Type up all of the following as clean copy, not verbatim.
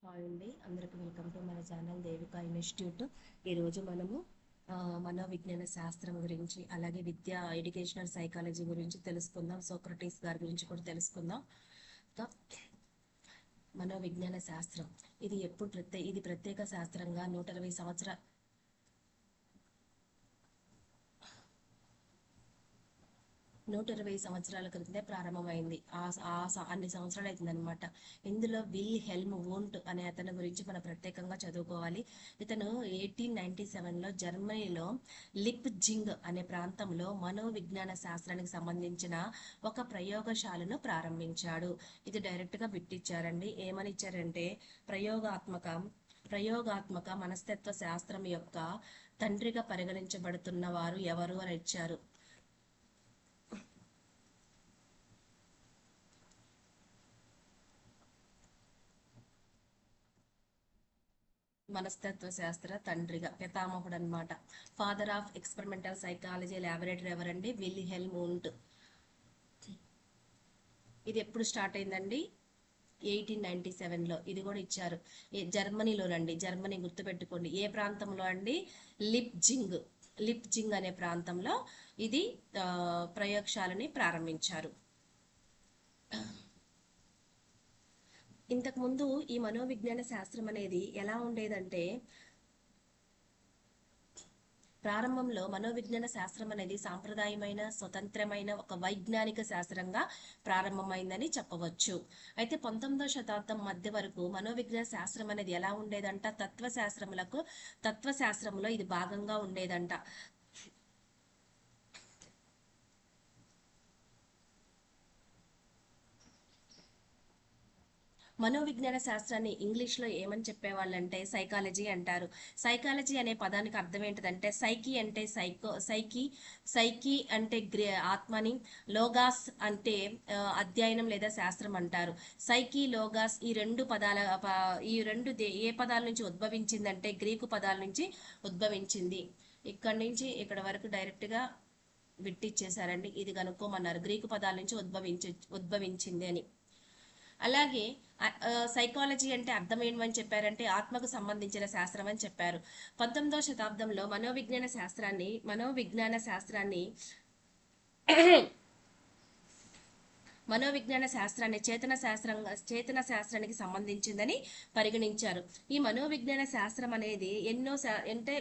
Hi అండి, అందరికీ welcome to మన ఛానల్ దేవికా ఇన్స్టిట్యూట్. ఈరోజు మనము మనోవిజ్ఞాన శాస్త్రం గురించి, అలాగే ఎడ్యుకేషనల్ సైకాలజీ గురించి తెలుసుకుందాం. సోక్రటీస్ గారి గురించి కూడా తెలుసుకుందాం. ఇంకా మనోవిజ్ఞాన శాస్త్రం ఇది ప్రత్యేక శాస్త్రంగా 120 సంవత్సరాల క్రితమే ప్రారంభమైంది. అన్ని సంవత్సరాలు అవుతుందన్నమాట. ఇందులో విల్ హెల్మ్ వూంట్ అనే అతని గురించి మనం ప్రత్యేకంగా చదువుకోవాలి. ఇతను 1897లో జర్మనీలో జింగ్ అనే ప్రాంతంలో మనోవిజ్ఞాన శాస్త్రానికి సంబంధించిన ఒక ప్రయోగశాలను ప్రారంభించాడు. ఇది డైరెక్ట్గా బిట్టిచ్చారండి. ఏమని ఇచ్చారంటే ప్రయోగాత్మక మనస్తత్వ శాస్త్రం యొక్క తండ్రిగా పరిగణించబడుతున్న వారు ఎవరు అని ఇచ్చారు. మనస్తత్వ శాస్త్ర తండ్రిగా పితామహుడు అనమాట. Father of experimental psychology laboratory ఎవరండి? Wilhelm Wundt. ఇది ఎప్పుడు స్టార్ట్ అయిందండి? 1897లో. ఇది కూడా ఇచ్చారు. జర్మనీలోనండి. జర్మనీ గుర్తుపెట్టుకోండి. ఏ ప్రాంతంలో అండి? జింగ్ అనే ప్రాంతంలో ఇది ప్రయోగశాలని ప్రారంభించారు. ఇంతకుముందు ఈ మనోవిజ్ఞాన శాస్త్రం అనేది ఎలా ఉండేదంటే, ప్రారంభంలో మనోవిజ్ఞాన శాస్త్రం అనేది సాంప్రదాయమైన స్వతంత్రమైన ఒక వైజ్ఞానిక శాస్త్రంగా ప్రారంభమైందని చెప్పవచ్చు. అయితే 19వ శతాబ్దం మధ్య వరకు మనోవిజ్ఞాన శాస్త్రం అనేది ఎలా ఉండేదంట? తత్వశాస్త్రంలో ఇది భాగంగా ఉండేదంట. మనోవిజ్ఞాన శాస్త్రాన్ని ఇంగ్లీష్లో ఏమని చెప్పేవాళ్ళంటే సైకాలజీ అంటారు. సైకాలజీ అనే పదానికి అర్థం ఏంటిదంటే, సైకి అంటే ఆత్మని, లోగాస్ అంటే అధ్యయనం లేదా శాస్త్రం అంటారు. సైకి, లోగాస్ ఈ రెండు ఏ పదాల నుంచి ఉద్భవించిందంటే గ్రీకు పదాల నుంచి ఉద్భవించింది. ఇక్కడి నుంచి ఇక్కడ వరకు డైరెక్ట్గా బిట్టిచ్చేశారండి. ఇది కనుక్కోమన్నారు, గ్రీకు పదాల నుంచి ఉద్భవించింది అని. అలాగే సైకాలజీ అంటే అర్థం ఏంటని చెప్పారంటే ఆత్మకు సంబంధించిన శాస్త్రం అని చెప్పారు. 19వ శతాబ్దంలో మనోవిజ్ఞాన శాస్త్రాన్ని చేతన శాస్త్రానికి సంబంధించిందని పరిగణించారు. ఈ మనోవిజ్ఞాన శాస్త్రం అనేది అంటే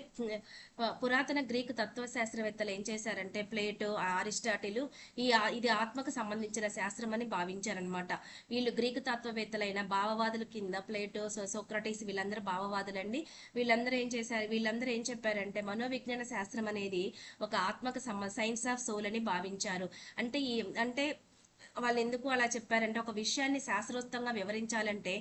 పురాతన గ్రీకు తత్వశాస్త్రవేత్తలు ఏం చేశారంటే ప్లేటో, అరిస్టాటిల్ ఇది ఆత్మకు సంబంధించిన శాస్త్రం అని భావించారనమాట. వీళ్ళు గ్రీకు తత్వవేత్తలైన భావవాదుల కింద ప్లేటో, సోక్రటీస్ వీళ్ళందరూ భావవాదులండి. వీళ్ళందరూ ఏం చెప్పారంటే మనోవిజ్ఞాన శాస్త్రం అనేది ఒక ఆత్మకు సైన్స్ ఆఫ్ సోల్ అని భావించారు. అంటే వాళ్ళు ఎందుకు అలా చెప్పారంటే, ఒక విషయాన్ని శాస్త్రోక్తంగా వివరించాలంటే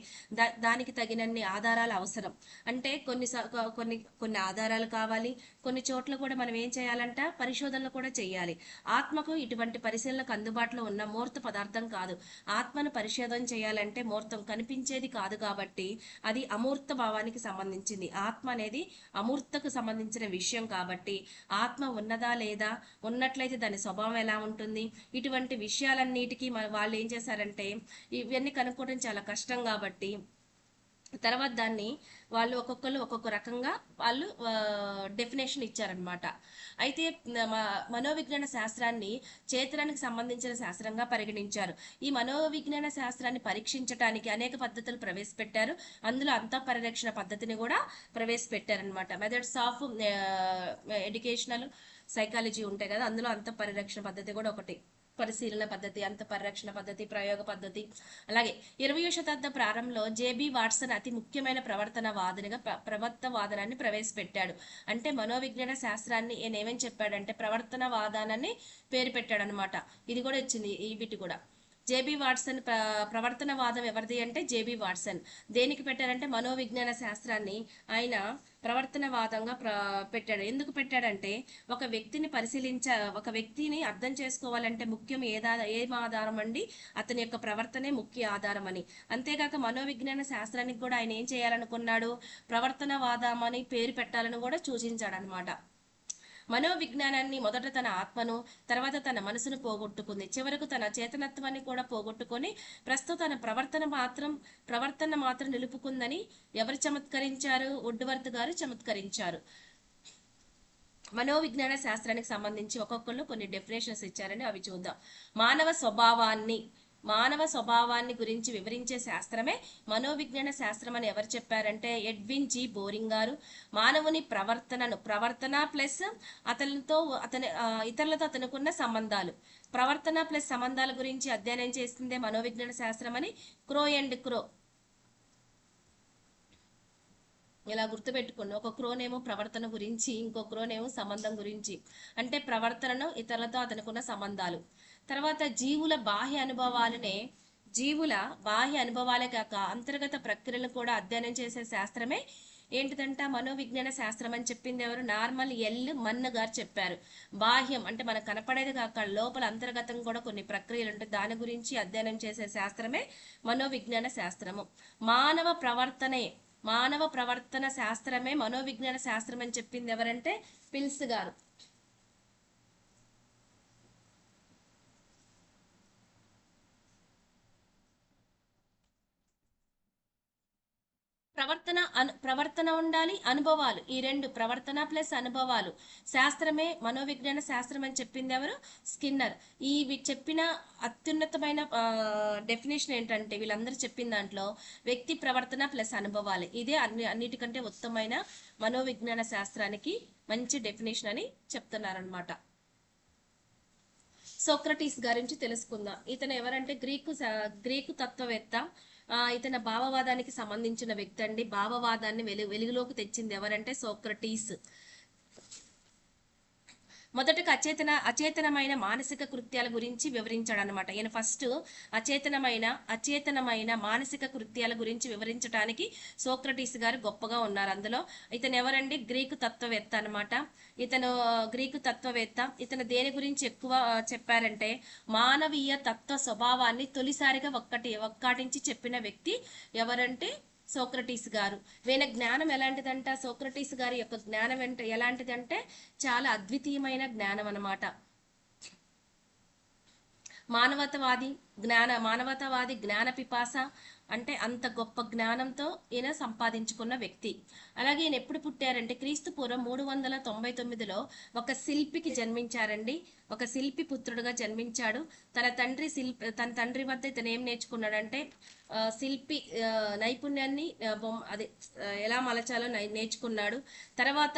దానికి తగినన్ని ఆధారాలు అవసరం. అంటే కొన్ని ఆధారాలు కావాలి. కొన్ని చోట్ల కూడా మనం ఏం చేయాలంట? పరిశోధనలు కూడా చేయాలి. ఆత్మకు ఇటువంటి పరిశీలనకు అందుబాటులో ఉన్న మూర్త పదార్థం కాదు. ఆత్మను పరిశోధన చేయాలంటే మూర్తం కనిపించేది కాదు కాబట్టి అది అమూర్త భావానికి సంబంధించింది. ఆత్మ అనేది అమూర్తకు సంబంధించిన విషయం కాబట్టి ఆత్మ ఉన్నదా లేదా, ఉన్నట్లయితే దాని స్వభావం ఎలా ఉంటుంది, ఇటువంటి విషయాలన్నిటికీ వాళ్ళు ఏం చేశారంటే ఇవన్నీ కనుక్కోవడం చాలా కష్టం కాబట్టి తర్వాత దాన్ని వాళ్ళు ఒక్కొక్కరు ఒక్కొక్క రకంగా వాళ్ళు డెఫినేషన్ ఇచ్చారనమాట. అయితే మనోవిజ్ఞాన శాస్త్రాన్ని చేతనానికి సంబంధించిన శాస్త్రంగా పరిగణించారు. ఈ మనోవిజ్ఞాన శాస్త్రాన్ని పరీక్షించడానికి అనేక పద్ధతులు ప్రవేశపెట్టారు. అందులో అంతఃపరిరక్షణ పద్ధతిని కూడా ప్రవేశపెట్టారనమాట. మెథడ్స్ ఆఫ్ ఎడ్యుకేషనల్ సైకాలజీ ఉంటాయి కదా, అందులో అంతఃపరిరక్షణ పద్ధతి కూడా ఒకటి. పరిశీలన పద్ధతి, అంతఃపరిరక్షణ పద్ధతి, ప్రయోగ పద్ధతి. అలాగే 20వ శతాబ్దం ప్రారంభంలో జేబీ వాట్సన్ అతి ముఖ్యమైన ప్రవర్తనవాదాన్ని ప్రవేశపెట్టాడు. అంటే మనోవిజ్ఞాన శాస్త్రాన్ని ఈయన ఏమని చెప్పాడంటే ప్రవర్తనవాదాన్ని పేరు పెట్టాడు అనమాట. ఇది కూడా వచ్చింది ఈ బిట్ కూడా. జేబీ వాట్సన్ ప్రవర్తనవాదం ఎవరిది అంటే జేబీ వాట్సన్. దేనికి పెట్టారంటే మనోవిజ్ఞాన శాస్త్రాన్ని ఆయన ప్రవర్తనవాదంగా పెట్టాడు. ఎందుకు పెట్టాడంటే ఒక వ్యక్తిని అర్థం చేసుకోవాలంటే ముఖ్యం ఏం ఆధారం అండి? అతని యొక్క ప్రవర్తనే ముఖ్య ఆధారం అని. అంతేగాక మనోవిజ్ఞాన శాస్త్రానికి కూడా ఆయన ఏం చేయాలనుకున్నాడు? ప్రవర్తనవాదం అని పేరు పెట్టాలని కూడా సూచించాడు అనమాట. మనోవిజ్ఞానాన్ని మొదట తన ఆత్మను, తర్వాత తన మనసును పోగొట్టుకుంది. చివరకు తన చేతనత్వాన్ని కూడా పోగొట్టుకొని ప్రస్తుతం తన ప్రవర్తన మాత్రం నిలుపుకుందని ఎవరు చమత్కరించారు? వుడ్వర్త్ గారు చమత్కరించారు. మనోవిజ్ఞాన శాస్త్రానికి సంబంధించి ఒక్కొక్కళ్ళు కొన్ని డెఫినేషన్స్ ఇచ్చారని అవి చూద్దాం. మానవ స్వభావాన్ని గురించి వివరించే శాస్త్రమే మనోవిజ్ఞాన శాస్త్రం అని ఎవరు చెప్పారంటే ఎడ్విన్ జి బోరింగ్ గారు. మానవుని ప్రవర్తన ప్లస్ ఇతరులతో అతనుకున్న సంబంధాలు, ప్రవర్తన ప్లస్ సంబంధాల గురించి అధ్యయనం చేస్తుందే మనోవిజ్ఞాన శాస్త్రం అని క్రో అండ్ క్రో ఇలా గుర్తుపెట్టుకోండి. ఒక క్రోనేమో ప్రవర్తన గురించి, ఇంకో క్రోనేమో సంబంధం గురించి. అంటే ప్రవర్తనను, ఇతరులతో అతనుకున్న సంబంధాలు. తర్వాత జీవుల బాహ్య అనుభవాలే కాక అంతర్గత ప్రక్రియలను కూడా అధ్యయనం చేసే శాస్త్రమే ఏంటిదంట మనోవిజ్ఞాన శాస్త్రం అని చెప్పింది ఎవరు? నార్మల్ మన్న గారు చెప్పారు. బాహ్యం అంటే మనకు కనపడేది కాక లోపల అంతర్గతం కూడా కొన్ని ప్రక్రియలు ఉంటాయి, దాని గురించి అధ్యయనం చేసే శాస్త్రమే మనోవిజ్ఞాన శాస్త్రము. మానవ ప్రవర్తన శాస్త్రమే మనోవిజ్ఞాన శాస్త్రం అని చెప్పింది ఎవరంటే పిల్స్ గారు. ప్రవర్తన ఉండాలి, అనుభవాలు, ఈ రెండు, ప్రవర్తన ప్లస్ అనుభవాలు శాస్త్రమే మనోవిజ్ఞాన శాస్త్రం అని చెప్పింది ఎవరు? స్కిన్నర్. ఈ చెప్పిన అత్యున్నతమైన డెఫినేషన్ ఏంటంటే వీళ్ళందరూ చెప్పిన దాంట్లో వ్యక్తి ప్రవర్తన ప్లస్ అనుభవాలు, ఇదే అన్నిటికంటే ఉత్తమమైన మనోవిజ్ఞాన శాస్త్రానికి మంచి డెఫినేషన్ అని చెప్తున్నారనమాట. సోక్రటీస్ గురించి తెలుసుకుందాం. ఇతను ఎవరంటే గ్రీకు తత్వవేత్త. ఇతని భావవాదానికి సంబంధించిన వ్యక్తి అండి. భావవాదాన్ని వెలుగులోకి తెచ్చింది ఎవరంటే సోక్రటీస్. మొదటగా అచేతనమైన మానసిక కృత్యాల గురించి వివరించాడు అనమాట. ఈయన ఫస్ట్ అచేతనమైన మానసిక కృత్యాల గురించి వివరించడానికి సోక్రటీస్ గారు గొప్పగా ఉన్నారు. అందులో ఇతను ఎవరండి? గ్రీకు తత్వవేత్త అనమాట. ఇతను దేని గురించి ఎక్కువ చెప్పారంటే మానవీయ తత్వ స్వభావాన్ని తొలిసారిగా ఒక్కాటించి చెప్పిన వ్యక్తి ఎవరంటే సోక్రటీస్ గారు. వీళ్ళ జ్ఞానం ఎలాంటిదంట? సోక్రటీస్ గారి యొక్క జ్ఞానం ఎలాంటిదంటే చాలా అద్వితీయమైన జ్ఞానం అన్నమాట. మానవతావాది జ్ఞాన పిపాస అంటే అంత గొప్ప జ్ఞానంతో ఈయన సంపాదించుకున్న వ్యక్తి. అలాగే ఈయన ఎప్పుడు పుట్టారంటే క్రీస్తు పూర్వం 399లో ఒక శిల్పికి జన్మించారండి. ఒక శిల్పి పుత్రుడుగా జన్మించాడు. తన తండ్రి వద్ద ఇతను ఏం నేర్చుకున్నాడంటే శిల్పి నైపుణ్యాన్ని ఎలా మలచాలో నేర్చుకున్నాడు. తర్వాత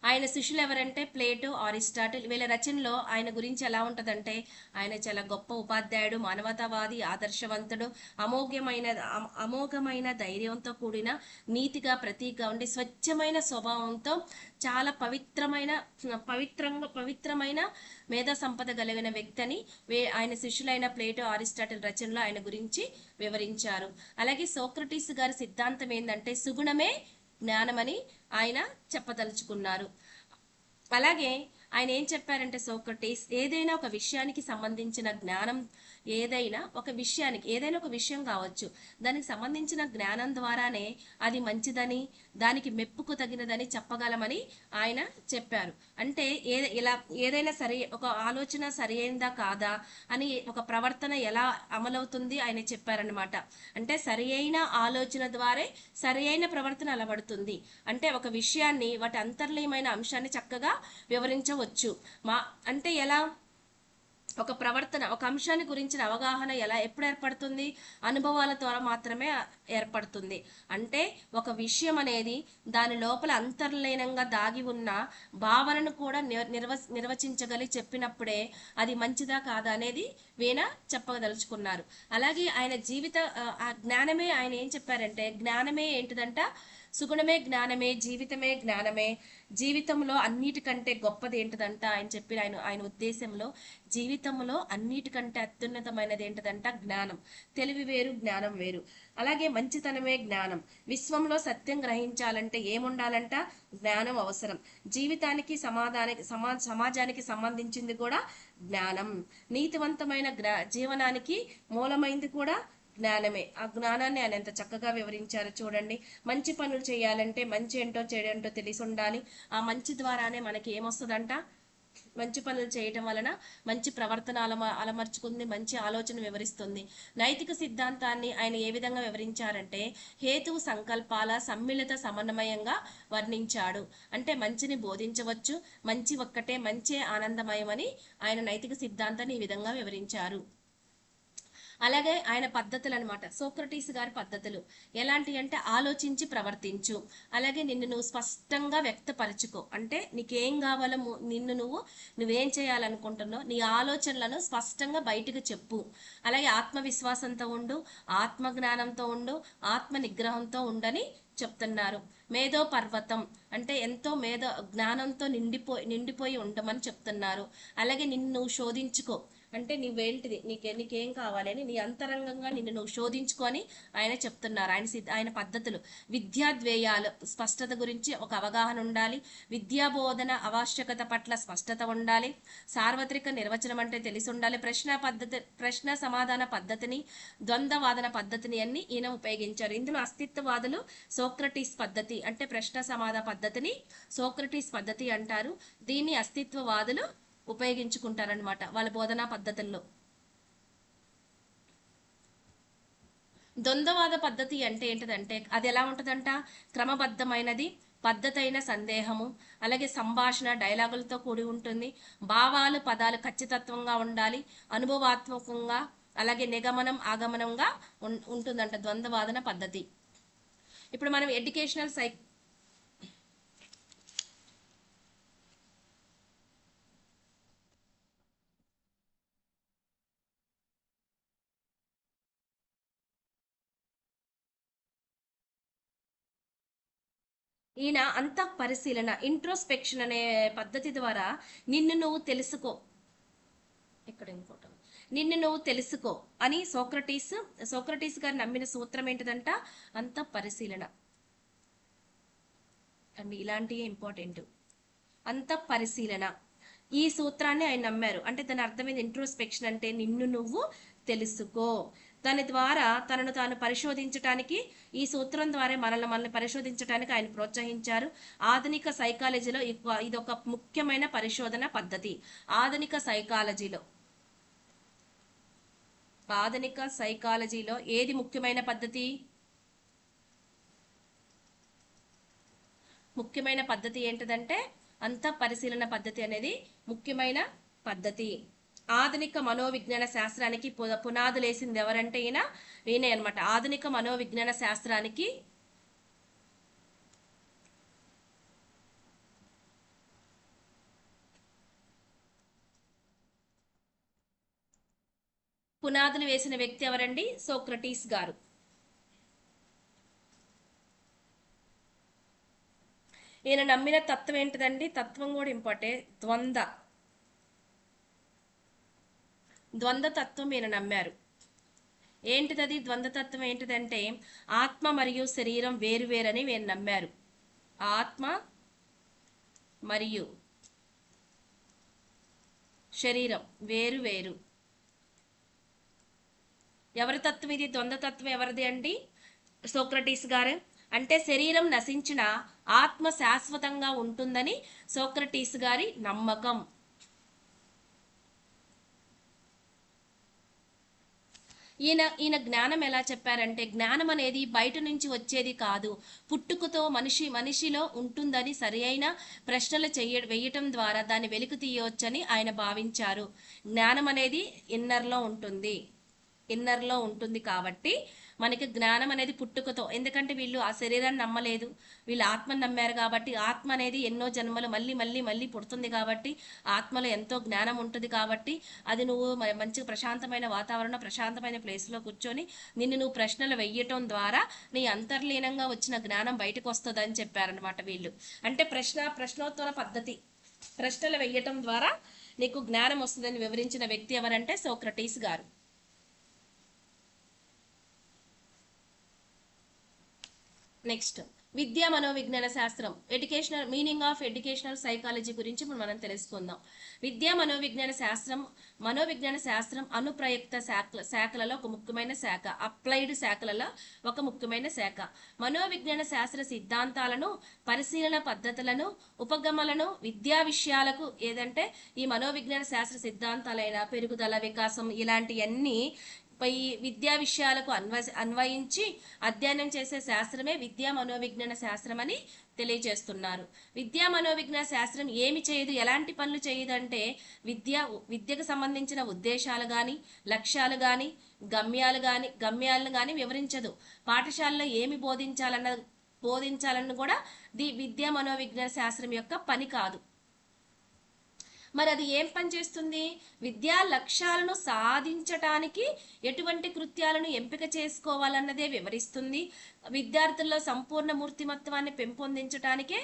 ఆయన శిష్యులు ఎవరంటే ప్లేటో, అరిస్టాటిల్. వీళ్ళ రచనలో ఆయన గురించి ఎలా ఉంటదంటే ఆయన చాలా గొప్ప ఉపాధ్యాయుడు, మానవతావాది, ఆదర్శవంతుడు, అమోఘమైన ధైర్యంతో కూడిన నీతిగా ప్రతీకగా ఉండి స్వచ్ఛమైన స్వభావంతో చాలా పవిత్రమైన మేధా సంపద కలిగిన వ్యక్తి అని ఆయన శిష్యులైన ప్లేటో, అరిస్టాటిల్ రచనలో ఆయన గురించి వివరించారు. అలాగే సోక్రటీస్ గారి సిద్ధాంతం ఏంటంటే సుగుణమే జ్ఞానమని ఆయన చెప్పదలుచుకున్నారు. అలాగే ఆయన ఏం చెప్పారంటే సోక్రటీస్ ఏదైనా ఒక విషయానికి సంబంధించిన జ్ఞానం, ఏదైనా ఒక విషయం కావచ్చు, దానికి సంబంధించిన జ్ఞానం ద్వారానే అది మంచిదని, దానికి మెప్పుకు తగినదని చెప్పగలమని ఆయన చెప్పారు. అంటే ఏదైనా ఒక ఆలోచన సరి అయిందా కాదా అని, ఒక ప్రవర్తన ఎలా అమలవుతుంది ఆయన చెప్పారనమాట. అంటే సరి అయిన ఆలోచన ద్వారా సరి అయిన ప్రవర్తన అలవడుతుంది. అంటే ఒక విషయాన్ని వాటి అంతర్లీయమైన అంశాన్ని చక్కగా వివరించవచ్చు. అంటే ఎలా ఒక అంశాన్ని గురించిన అవగాహన ఎప్పుడు ఏర్పడుతుంది? అనుభవాల ద్వారా మాత్రమే ఏర్పడుతుంది. అంటే ఒక విషయం అనేది దాని లోపల అంతర్లీనంగా దాగి ఉన్న భావనను కూడా చెప్పినప్పుడే అది మంచిదా కాదా అనేది వీణ చెప్పదలుచుకున్నారు. అలాగే ఆయన జ్ఞానమే, ఆయన ఏం చెప్పారంటే జ్ఞానమే ఏంటిదంట? సుగుణమే జ్ఞానమే, జీవితమే జ్ఞానమే, జీవితంలో అన్నిటికంటే గొప్పది ఏంటిదంట ఆయన చెప్పిన ఆయన ఉద్దేశంలో జీవితంలో అన్నిటికంటే అత్యున్నతమైనది ఏంటిదంట? జ్ఞానం. తెలివి వేరు, జ్ఞానం వేరు. అలాగే మంచితనమే జ్ఞానం. విశ్వంలో సత్యం గ్రహించాలంటే ఏముండాలంట? జ్ఞానం అవసరం. జీవితానికి సమాజానికి సంబంధించింది కూడా జ్ఞానం. నీతివంతమైన జీవనానికి మూలమైంది కూడా జ్ఞానమే. ఆ జ్ఞానాన్ని ఆయన ఎంత చక్కగా వివరించారు చూడండి. మంచి పనులు చేయాలంటే మంచి ఏంటో చెడేంటో తెలిసి ఉండాలి. ఆ మంచి ద్వారానే మనకి ఏమొస్తుందంట, మంచి పనులు చేయటం వలన మంచి ప్రవర్తన అలమర్చుకుంది, మంచి ఆలోచన వివరిస్తుంది. నైతిక సిద్ధాంతాన్ని ఆయన ఏ విధంగా వివరించారంటే హేతువు సంకల్పాల సమ్మిళిత సమన్వయంగా వర్ణించాడు. అంటే మంచిని బోధించవచ్చు, మంచి ఒక్కటే మంచే ఆనందమయమని ఆయన నైతిక సిద్ధాంతాన్ని ఈ విధంగా వివరించారు. అలాగే ఆయన పద్ధతులు అనమాట, సోక్రటీస్ గారి పద్ధతులు ఎలాంటి అంటే ఆలోచించి ప్రవర్తించు, అలాగే నిన్ను నువ్వు స్పష్టంగా వ్యక్తపరచుకో, అంటే నీకేం కావాలో నువ్వేం చేయాలనుకుంటున్నావు నీ ఆలోచనలను స్పష్టంగా బయటకు చెప్పు, అలాగే ఆత్మవిశ్వాసంతో ఉండు, ఆత్మ జ్ఞానంతో ఉండు, ఆత్మ నిగ్రహంతో ఉండని చెప్తున్నారు. మేధో పర్వతం అంటే ఎంతో జ్ఞానంతో నిండిపోయి ఉండమని చెప్తున్నారు. అలాగే నిన్ను నువ్వు శోధించుకో, అంటే నువ్వేంటిది నీకేం కావాలి అని నీ అంతరంగంగా నిన్ను నువ్వు శోధించుకొని ఆయన చెప్తున్నారు. ఆయన పద్ధతులు విద్యాద్వేయాలు స్పష్టత గురించి ఒక అవగాహన ఉండాలి, విద్యా బోధన ఆవశ్యకత పట్ల స్పష్టత ఉండాలి, సార్వత్రిక నిర్వచనం అంటే తెలిసి ఉండాలి, ప్రశ్న సమాధాన పద్ధతిని, ద్వంద్వవాదన పద్ధతిని అన్ని ఈయన ఉపయోగించారు. ఇందులో అస్తిత్వవాదులు సోక్రటీస్ పద్ధతి అంటే ప్రశ్న సమాధాన పద్ధతిని సోక్రటీస్ పద్ధతి అంటారు. దీన్ని అస్తిత్వవాదులు ఉపయోగించుకుంటారనమాట వాళ్ళ బోధనా పద్ధతుల్లో. ద్వంద్వవాద పద్ధతి అంటే ఏంటిదంటే అది ఎలా ఉంటుందంట, క్రమబద్ధమైనది, పద్ధతైన సందేహము, అలాగే సంభాషణ డైలాగులతో కూడి ఉంటుంది, భావాలు పదాలు ఖచ్చితత్వంగా ఉండాలి, అనుభవాత్మకంగా, అలాగే నిగమనం ఆగమనంగా ఉంటుందంట ద్వంద్వవాదన పద్ధతి. ఇప్పుడు మనం ఎడ్యుకేషనల్ ఈయన అంతః పరిశీలన ఇంట్రోస్పెక్షన్ అనే పద్ధతి ద్వారా నిన్ను నువ్వు తెలుసుకో, ఇక్కడ ఇంకోటి నిన్ను నువ్వు తెలుసుకో అని సోక్రటీస్ గారు నమ్మిన సూత్రం ఏంటిదంట, అంతః పరిశీలన అండి. ఇలాంటివి ఇంపార్టెంట్. అంతః పరిశీలన ఈ సూత్రాన్ని ఆయన నమ్మారు. అంటే దాని అర్థమైంది ఇంట్రోస్పెక్షన్ అంటే నిన్ను నువ్వు తెలుసుకో. దాని ద్వారా తనను తాను పరిశోధించడానికి, ఈ సూత్రం ద్వారా మనల్ని పరిశోధించడానికి ఆయన ప్రోత్సహించారు. ఆధునిక సైకాలజీలో ఇది ఒక ముఖ్యమైన పరిశోధన పద్ధతి. ఆధునిక సైకాలజీలో ఏది ముఖ్యమైన పద్ధతి? ముఖ్యమైన పద్ధతి ఏంటిదంటే అంతః పరిశీలన పద్ధతి అనేది ముఖ్యమైన పద్ధతి. ఆధునిక మనోవిజ్ఞాన శాస్త్రానికి పునాదులేసింది ఎవరంటే ఈయనే అనమాట. ఆధునిక మనోవిజ్ఞాన శాస్త్రానికి పునాదులు వేసిన వ్యక్తి ఎవరండి? సోక్రటీస్ గారు. ఈయన నమ్మిన తత్వం ఏంటిదండి? తత్వం కూడా ఇంపార్టెంట్. ద్వంద్వ తత్వం ఈయన నమ్మారు. ఏంటిదది ద్వంద్వతత్వం ఏంటిదంటే ఆత్మ మరియు శరీరం వేరువేరని ఈయన నమ్మారు. ఆత్మ మరియు శరీరం వేరు వేరు. ఎవరి తత్వం ఇది? ద్వంద్వతత్వం ఎవరిది అండి? సోక్రటీస్ గారు. అంటే శరీరం నశించిన ఆత్మ శాశ్వతంగా ఉంటుందని సోక్రటీస్ గారి నమ్మకం. ఈయన జ్ఞానం ఎలా చెప్పారంటే జ్ఞానం అనేది బయట నుంచి వచ్చేది కాదు, పుట్టుకతో మనిషిలో ఉంటుందని సరైన ప్రశ్నలు వేయటం ద్వారా దాన్ని వెలికి తీయవచ్చని ఆయన భావించారు. జ్ఞానం అనేది ఇన్నర్లో ఉంటుంది కాబట్టి మనకి జ్ఞానం అనేది పుట్టుకతో, ఎందుకంటే వీళ్ళు ఆ శరీరాన్ని నమ్మలేదు, వీళ్ళు ఆత్మను నమ్మారు కాబట్టి ఆత్మ అనేది ఎన్నో జన్మలు మళ్ళీ మళ్ళీ మళ్ళీ పుడుతుంది కాబట్టి ఆత్మలో ఎంతో జ్ఞానం ఉంటుంది కాబట్టి అది నువ్వు మంచి ప్రశాంతమైన వాతావరణం, ప్రశాంతమైన ప్లేస్లో కూర్చొని నిన్ను నువ్వు ప్రశ్నలు వెయ్యటం ద్వారా నీ అంతర్లీనంగా వచ్చిన జ్ఞానం బయటకు వస్తుందని చెప్పారనమాట వీళ్ళు. అంటే ప్రశ్నోత్తర పద్ధతి, ప్రశ్నలు వెయ్యటం ద్వారా నీకు జ్ఞానం వస్తుందని వివరించిన వ్యక్తి ఎవరంటే సోక్రటీస్ గారు. నెక్స్ట్ విద్యా మనోవిజ్ఞాన శాస్త్రం, educational meaning of educational psychology గురించి ఇప్పుడు మనం తెలుసుకుందాం. విద్యా మనోవిజ్ఞాన శాస్త్రం అనుప్రయుక్త శాఖలలో ఒక ముఖ్యమైన శాఖ, అప్లైడ్ శాఖలలో ఒక ముఖ్యమైన శాఖ. మనోవిజ్ఞాన శాస్త్ర సిద్ధాంతాలను, పరిశీలన పద్ధతులను, ఉపగమలను విద్యా విషయాలకు ఏదంటే ఈ మనోవిజ్ఞాన శాస్త్ర సిద్ధాంతాలైన పెరుగుదల, వికాసం ఇలాంటివన్నీ ఈ విద్యా విషయాలకు అన్వయించి అధ్యయనం చేసే శాస్త్రమే విద్యా మనోవిజ్ఞాన శాస్త్రం అని తెలియజేస్తున్నారు. విద్యా మనోవిజ్ఞాన శాస్త్రం ఏమి చేయదు, ఎలాంటి పనులు చేయదంటే విద్యకు సంబంధించిన ఉద్దేశాలు కానీ, లక్ష్యాలు కానీ, గమ్యాలను కానీ వివరించదు. పాఠశాలలో ఏమి బోధించాలన్న కూడా విద్యా మనోవిజ్ఞాన శాస్త్రం యొక్క పని కాదు. మరి అది ఏం పని చేస్తుంది? విద్యా లక్ష్యాలను సాధించటానికి ఎటువంటి కృత్యాలను ఎంపిక చేసుకోవాలన్నదే వివరిస్తుంది. విద్యార్థుల్లో సంపూర్ణ మూర్తిమత్వాన్ని పెంపొందించటానికే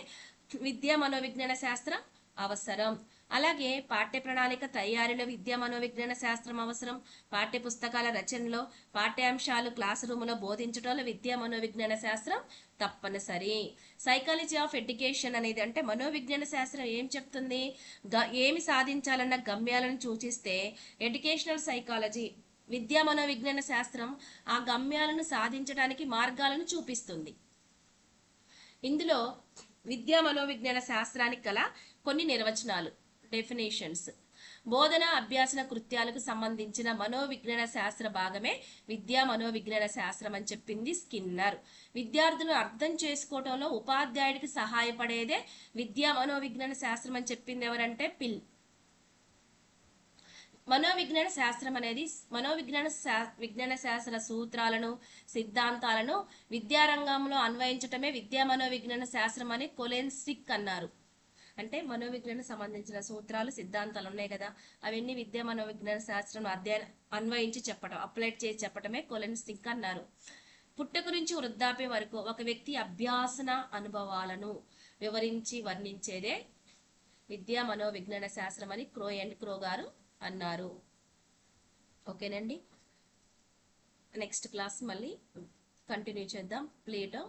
విద్యా మనోవిజ్ఞాన శాస్త్రం అవసరం. అలాగే పాఠ్య ప్రణాళిక తయారీలో విద్యా మనోవిజ్ఞాన శాస్త్రం అవసరం. పాఠ్య పుస్తకాల రచనలో, పాఠ్యాంశాలు క్లాస్ రూములో బోధించడంలో విద్యా మనోవిజ్ఞాన శాస్త్రం తప్పనిసరి. సైకాలజీ ఆఫ్ ఎడ్యుకేషన్ అనేది అంటే మనోవిజ్ఞాన శాస్త్రం ఏం చెప్తుంది? ఏమి సాధించాలన్న గమ్యాలను సూచిస్తే, ఎడ్యుకేషనల్ సైకాలజీ విద్యా మనోవిజ్ఞాన శాస్త్రం ఆ గమ్యాలను సాధించడానికి మార్గాలను చూపిస్తుంది. ఇందులో విద్యా మనోవిజ్ఞాన శాస్త్రానికి గల కొన్ని నిర్వచనాలు, డెఫినేషన్స్. బోధన అభ్యాసన కృత్యాలకు సంబంధించిన మనోవిజ్ఞాన శాస్త్ర భాగమే విద్యా మనోవిజ్ఞాన శాస్త్రం అని చెప్పింది స్కిన్నర్. విద్యార్థులు అర్థం చేసుకోవడంలో ఉపాధ్యాయుడికి సహాయపడేదే విద్యా మనోవిజ్ఞాన శాస్త్రం అని చెప్పింది ఎవరంటే పిల్. మనోవిజ్ఞాన శాస్త్రం అనేది విజ్ఞాన శాస్త్ర సూత్రాలను, సిద్ధాంతాలను విద్యారంగంలో అన్వయించటమే విద్యా మనోవిజ్ఞాన శాస్త్రం అని కొలెన్స్టిక్ అన్నారు. అంటే మనోవిజ్ఞానం సంబంధించిన సూత్రాలు, సిద్ధాంతాలు ఉన్నాయి కదా, అవన్నీ విద్యా మనోవిజ్ఞాన శాస్త్రం అన్వయించి చెప్పడం, అప్లైడ్ చేసి చెప్పటమే కొలెన్స్టిక్ అన్నారు. పుట్టుక నుంచి వృద్ధాప్యం వరకు ఒక వ్యక్తి అభ్యాసన అనుభవాలను వివరించి వర్ణించేదే విద్యా మనోవిజ్ఞాన శాస్త్రం అని క్రో గారు అన్నారు. ఓకేనండి, నెక్స్ట్ క్లాస్ మళ్ళీ కంటిన్యూ చేద్దాం. ప్లేటో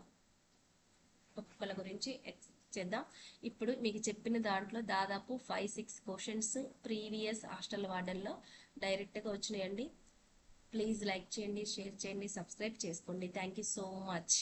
ఒక్కొక్కల గురించి చేద్దాం. ఇప్పుడు మీకు చెప్పిన దాంట్లో దాదాపు 5-6 క్వశ్చన్స్ ప్రీవియస్ హాస్టల్ వార్డెన్లో డైరెక్ట్గా వచ్చినాయండి. ప్లీజ్ లైక్ చేయండి, షేర్ చేయండి, సబ్స్క్రైబ్ చేసుకోండి. Thank you so much.